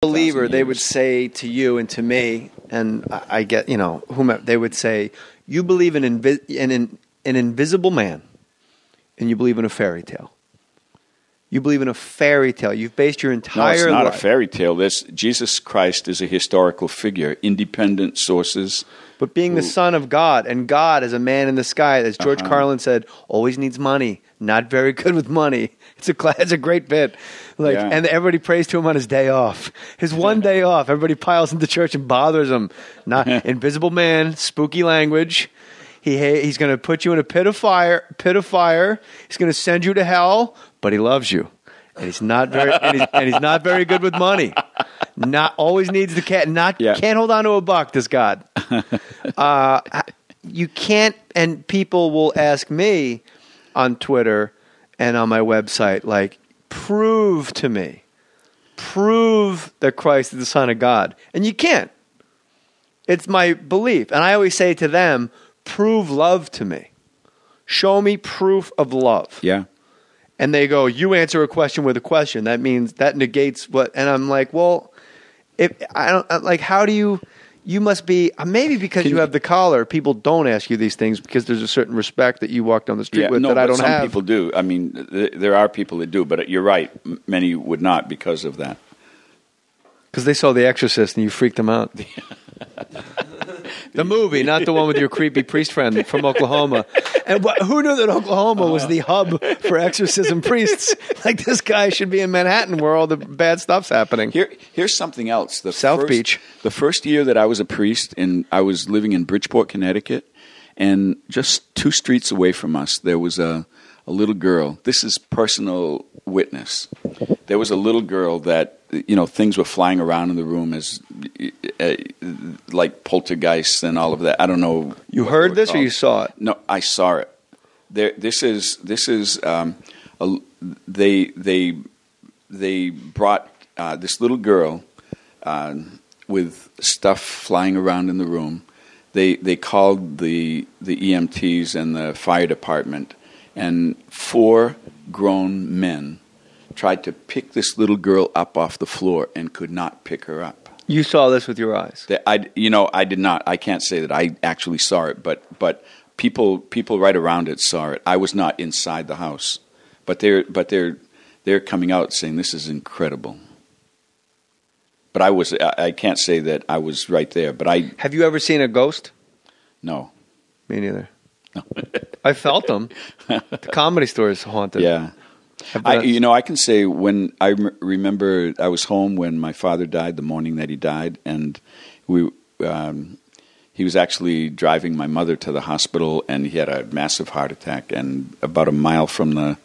believer, they would say to you and to me, and I get, whomever, they would say, you believe in an invisible man, and you believe in a fairy tale. You believe in a fairy tale. You've based your entire life. No, it's not a fairy tale. Jesus Christ is a historical figure, independent sources. But being the Son of God, and God as a man in the sky, as George Carlin said, always needs money. Not very good with money. It's a great bit. And everybody prays to him on his day off. His one day off, everybody piles into church and bothers him. Not invisible man, spooky language. He's going to put you in a pit of fire. He's going to send you to hell, but he loves you. And he's not very he's not very good with money. Not always needs the cat. Can't hold on to a buck. This God. You can't. And people will ask me on Twitter and on my website, prove to me, prove that Christ is the Son of God, and you can't. It's my belief, and I always say to them, prove love to me. Show me proof of love. Yeah. And they go, you answer a question with a question. That means that negates what. And I'm like, well, if I don't how do you? You must be maybe because you have the collar. People don't ask you these things because there's a certain respect that you walk down the street with that I don't have. Some people do. I mean, there are people that do, but you're right. Many would not because of that. Because they saw The Exorcist and you freaked them out. The movie, not the one with your creepy priest friend from Oklahoma. And who knew that Oklahoma was the hub for exorcism priests? This guy should be in Manhattan where all the bad stuff's happening. Here's something else. South Beach. The first year that I was a priest, I was living in Bridgeport, Connecticut, and just 2 streets away from us, there was a little girl. This is personal witness. There was a little girl that, things were flying around in the room as like poltergeists and all of that. I don't know. You heard this or you saw it? No, I saw it. They brought this little girl with stuff flying around in the room. They called the EMTs and the fire department, and 4 grown men tried to pick this little girl up off the floor and could not pick her up. You saw this with your eyes? I did not. I can't say that I actually saw it, but people right around it saw it. I was not inside the house, but they're coming out saying this is incredible. But I can't say that I was right there. But have you ever seen a ghost? No. Me neither. No. I felt them. The Comedy Store is haunted. Yeah. I can say when I remember I was home when my father died, the morning that he died, and he was actually driving my mother to the hospital, and he had a massive heart attack, and about a mile from the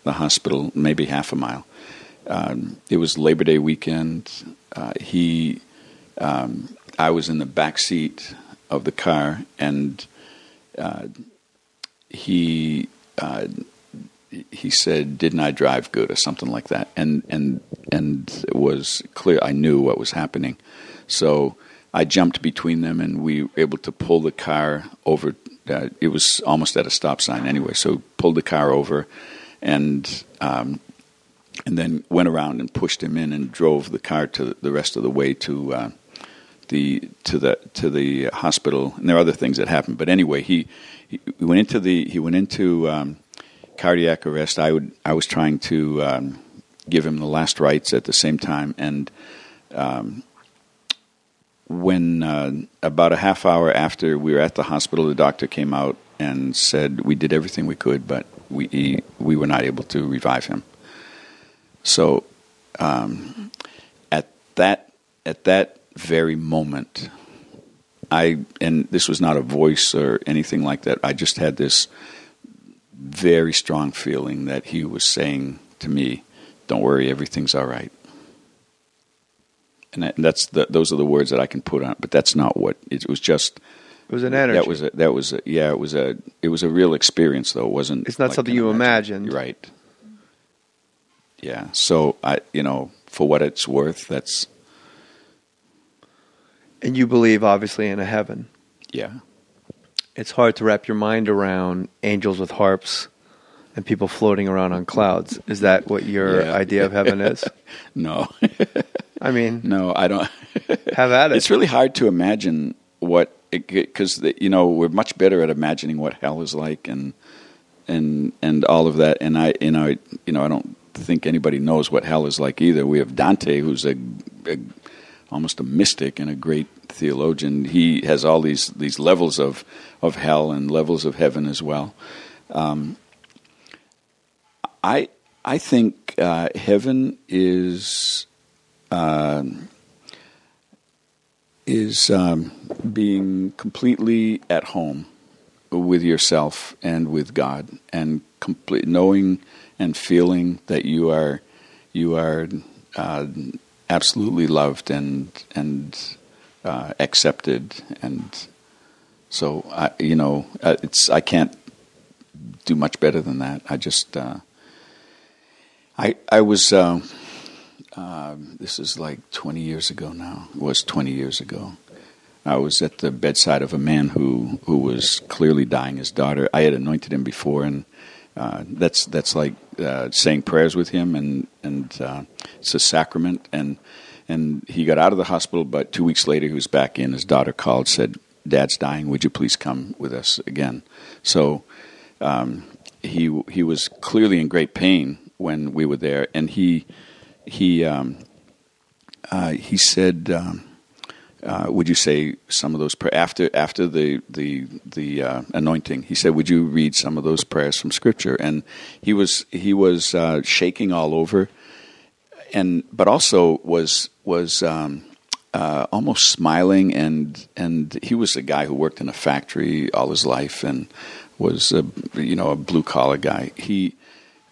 hospital, maybe half a mile. It was Labor Day weekend. I was in the back seat of the car, and he said, "Didn't I drive good?" or something like that, and it was clear I knew what was happening. So I jumped between them, and we were able to pull the car over. It was almost at a stop sign anyway, so pulled the car over, and then went around and pushed him in and drove the car to the rest of the way to the hospital. And there are other things that happened, but anyway, he went into cardiac arrest. I was trying to give him the last rites at the same time, and when about a half hour after we were at the hospital, the doctor came out and said we did everything we could, but we were not able to revive him. So at that very moment, and this was not a voice or anything like that, I just had this very strong feeling that he was saying to me, "Don't worry, everything's all right." And those are the words that I can put on it, but that's not what it was. Just it was an energy. It was a real experience, though. It wasn't. It's not like something you imagined, right? Yeah. So for what it's worth, that's. And you believe, obviously, in a heaven. Yeah. It's hard to wrap your mind around angels with harps and people floating around on clouds. Is that what your idea of heaven is? No. I mean, no, I don't. Have at it. It's really hard to imagine because we're much better at imagining what hell is like and all of that. And I don't think anybody knows what hell is like either. We have Dante, who's almost a mystic and a great theologian. He has all these levels of hell and levels of heaven as well. I think heaven is being completely at home with yourself and with God, and knowing and feeling that you are absolutely loved and accepted, and so I can't do much better than that. I just I was this is like 20 years ago now. It was 20 years ago. I was at the bedside of a man who was clearly dying his daughter. I had anointed him before, and that's like saying prayers with him, and it's a sacrament. And he got out of the hospital, but 2 weeks later he was back in. His daughter called, said, "Dad's dying. Would you please come with us again?" So he was clearly in great pain when we were there, and he said, "Would you say some of those prayers after the anointing?" He said, "Would you read some of those prayers from Scripture?" And he was shaking all over, but also was almost smiling, and he was a guy who worked in a factory all his life and was a blue collar guy.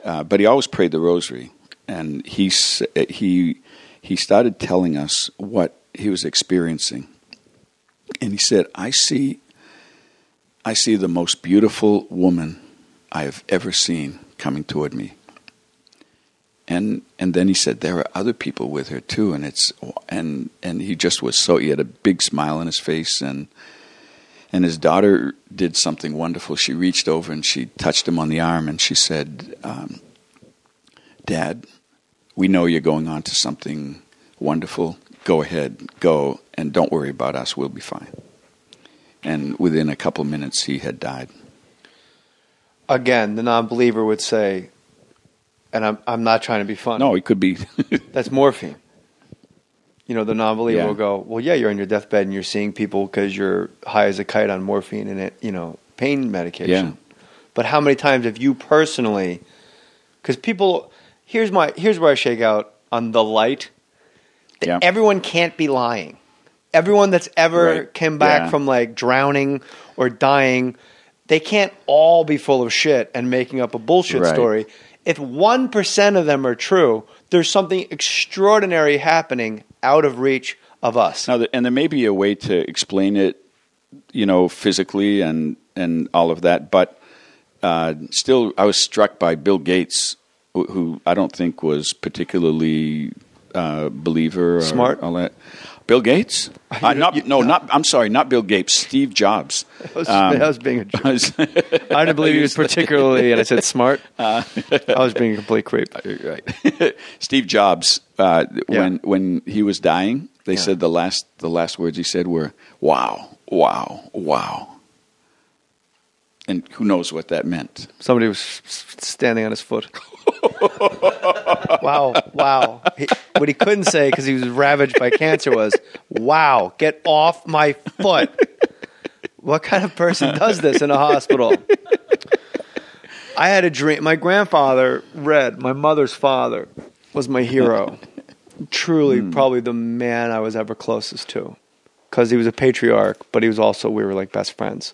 But he always prayed the rosary, and he started telling us what he was experiencing, and he said, I see the most beautiful woman I have ever seen coming toward me. And then he said there are other people with her too, and he just was he had a big smile on his face, and his daughter did something wonderful. She reached over and she touched him on the arm, and she said, "Dad, we know you're going on to something wonderful. Go ahead, go, and don't worry about us. We'll be fine." And within a couple of minutes, he had died. Again, the non-believer would say, and I'm not trying to be funny. No, it could be. That's morphine. The non-believer will go, well, yeah, you're on your deathbed and you're seeing people because you're high as a kite on morphine and pain medication. Yeah. But how many times have you personally? Because people, here's where I shake out on the light. Yeah. Everyone can't be lying. Everyone that's ever came back from like drowning or dying, they can't all be full of shit and making up a bullshit story. If 1% of them are true, there's something extraordinary happening out of reach of us. Now, and there may be a way to explain it, physically and all of that, but still, I was struck by Bill Gates, who I don't think was particularly believer or smart. All that. Bill Gates? I'm sorry, not Bill Gates. Steve Jobs. I was being a jerk. I didn't believe he was particularly, and I said smart. I was being a complete creep. Right. Steve Jobs, when he was dying, they said the last words he said were, "Wow, wow, wow." And who knows what that meant? Somebody was standing on his foot. Wow, wow. What he couldn't say, because he was ravaged by cancer, was, "Wow, get off my foot." What kind of person does this in a hospital? I had a dream. My grandfather, my mother's father, was my hero. Truly, probably the man I was ever closest to. Because he was a patriarch, but he was also, we were like best friends.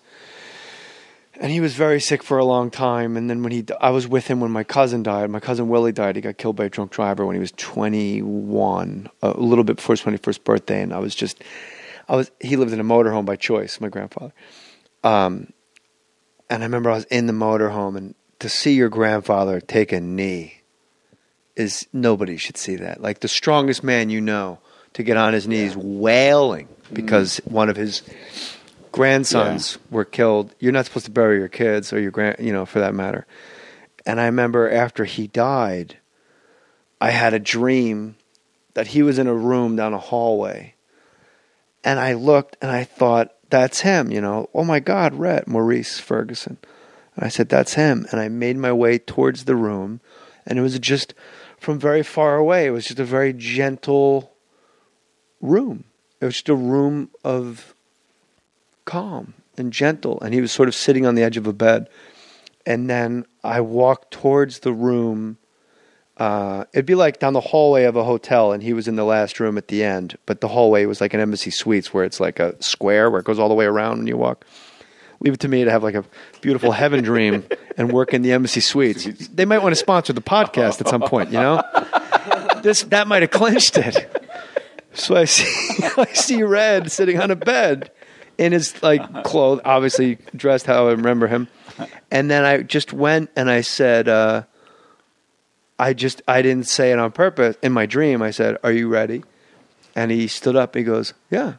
And he was very sick for a long time. And then I was with him when my cousin died. My cousin Willy died. He got killed by a drunk driver when he was 21, a little bit before his 21st birthday. And he lived in a motorhome by choice, my grandfather. And I remember I was in the motorhome, and to see your grandfather take a knee nobody should see that. Like the strongest man to get on his knees wailing because one of his grandsons were killed. You're not supposed to bury your kids or your for that matter. And I remember after he died, I had a dream that he was in a room down a hallway. And I looked and I thought, that's him, you know. Oh my God, Rhett, Maurice Ferguson. And I said, that's him. And I made my way towards the room. And it was just from very far away. It was just a very gentle room. It was just a room of calm and gentle. And he was sort of sitting on the edge of a bed. And then I walked towards the room. It'd be like down the hallway of a hotel, and he was in the last room at the end. But the hallway was like an Embassy Suites, where it's like a square where it goes all the way around when you walk. Leave it to me to have like a beautiful heaven dream and work in the Embassy Suites. They might want to sponsor the podcast at some point, you know? That might have clinched it. So I see Red sitting on a bed in his like clothes, obviously dressed how I remember him. And then I just went and I said, I didn't say it on purpose. In my dream, I said, are you ready? And he stood up. He goes, yeah,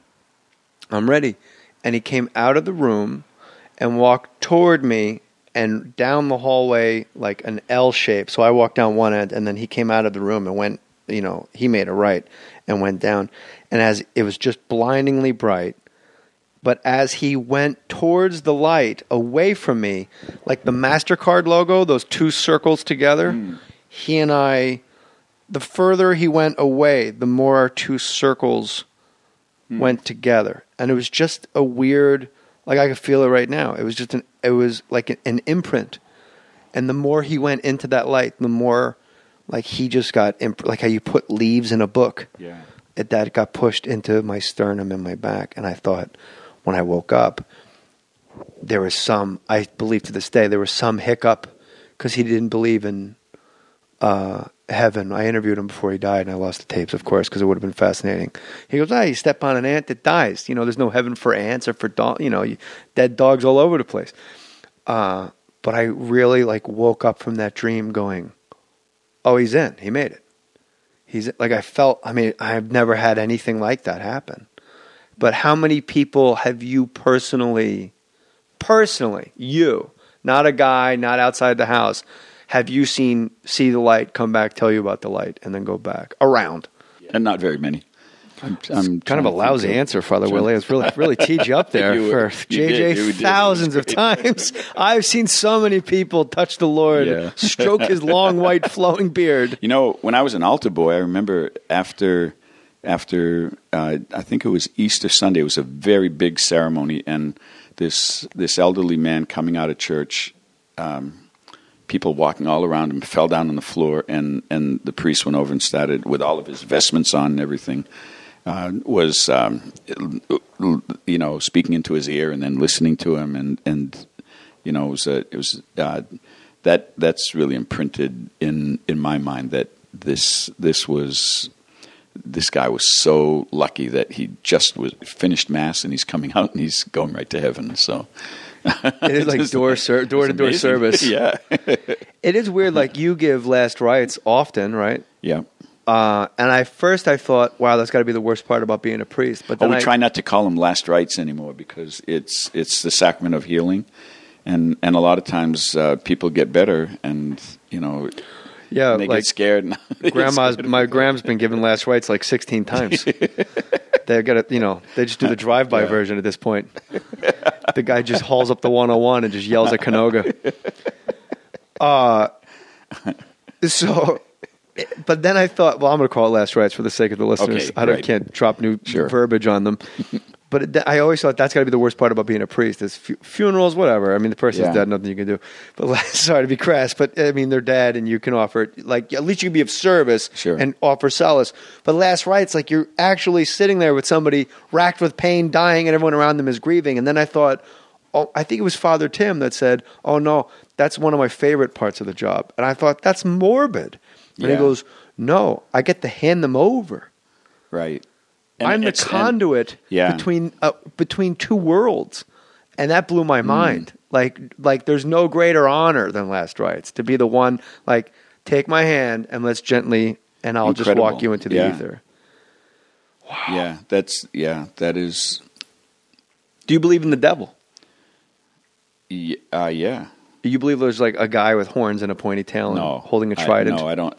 I'm ready. And he came out of the room and walked toward me and down the hallway like an L shape. So I walked down one end, and then he came out of the room and went, you know, he made a right and went down. And as it was just blindingly bright, but as he went towards the light away from me, like the MasterCard logo, those two circles together, he and I, the further he went away, the more our two circles went together. And it was just a weird, like I could feel it right now. It was just it was like an imprint. And the more he went into that light, the more like he just got, like how you put leaves in a book. Yeah. That got pushed into my sternum and my back. And I thought, when I woke up, there was some, I believe to this day, there was some hiccup because he didn't believe in heaven. I interviewed him before he died, and I lost the tapes, of course, because it would have been fascinating. He goes, you step on an ant, it dies. You know, there's no heaven for ants or for dead dogs all over the place. But I really like woke up from that dream going, oh, he's in. He made it. He's like, I've never had anything like that happen. But how many people have you personally, you, not a guy, not outside the house, have you see the light, come back, tell you about the light, and then go back around? And not very many. I'm kind of a lousy answer, Father Willie. It's really teed you up there for JJ thousands of times. I've seen so many people touch the Lord, stroke his long, white, flowing beard. You know, when I was an altar boy, I remember after I think it was Easter Sunday, it was a very big ceremony, and this elderly man coming out of church, people walking all around him, fell down on the floor, and the priest went over and started, with all of his vestments on and everything, was speaking into his ear and then listening to him, and you know, it was that's really imprinted in my mind that this guy was so lucky that he just finished Mass and he's coming out and he's going right to heaven. So it is like door-to-door service. Yeah. It is weird. Like you give last rites often, right? Yeah. And I thought, wow, that's got to be the worst part about being a priest. But then we try not to call them last rites anymore because it's the sacrament of healing, and a lot of times people get better, and you know. Yeah, and they get scared. My grandma's been given last rites like 16 times. They got they just do the drive-by version at this point. The guy just hauls up the 101 and just yells at Canoga. But then I thought, well, I'm going to call it last rites for the sake of the listeners. Okay, I can't drop new verbiage on them. But I always thought that's got to be the worst part about being a priest is funerals, whatever. I mean, the person's dead, nothing you can do. But sorry to be crass, but I mean, they're dead and you can offer, like, at least you can be of service and offer solace. But last rites, like you're actually sitting there with somebody racked with pain, dying, and everyone around them is grieving. And then I thought, I think it was Father Tim that said, oh no, that's one of my favorite parts of the job. And I thought, that's morbid. And he goes, no, I get to hand them over. Right. And I'm the conduit between two worlds, and that blew my mind. Like there's no greater honor than last rites to be the one. Like, take my hand and let's gently, and I'll just walk you into the ether. Wow. Yeah, that is. Do you believe in the devil? Yeah. You believe there's like a guy with horns and a pointy tail and holding a trident? No, I don't.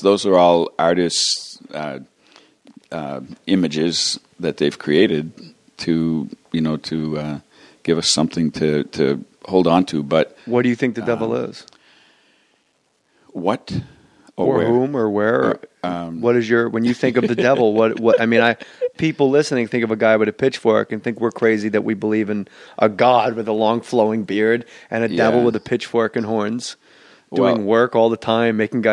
Those are all artists. images that they've created to give us something to hold on to. But what do you think the devil is? What or where? whom or where? What is when you think of the devil? What I mean, people listening think of a guy with a pitchfork and think we're crazy that we believe in a god with a long flowing beard and a devil with a pitchfork and horns doing work all the time, making guys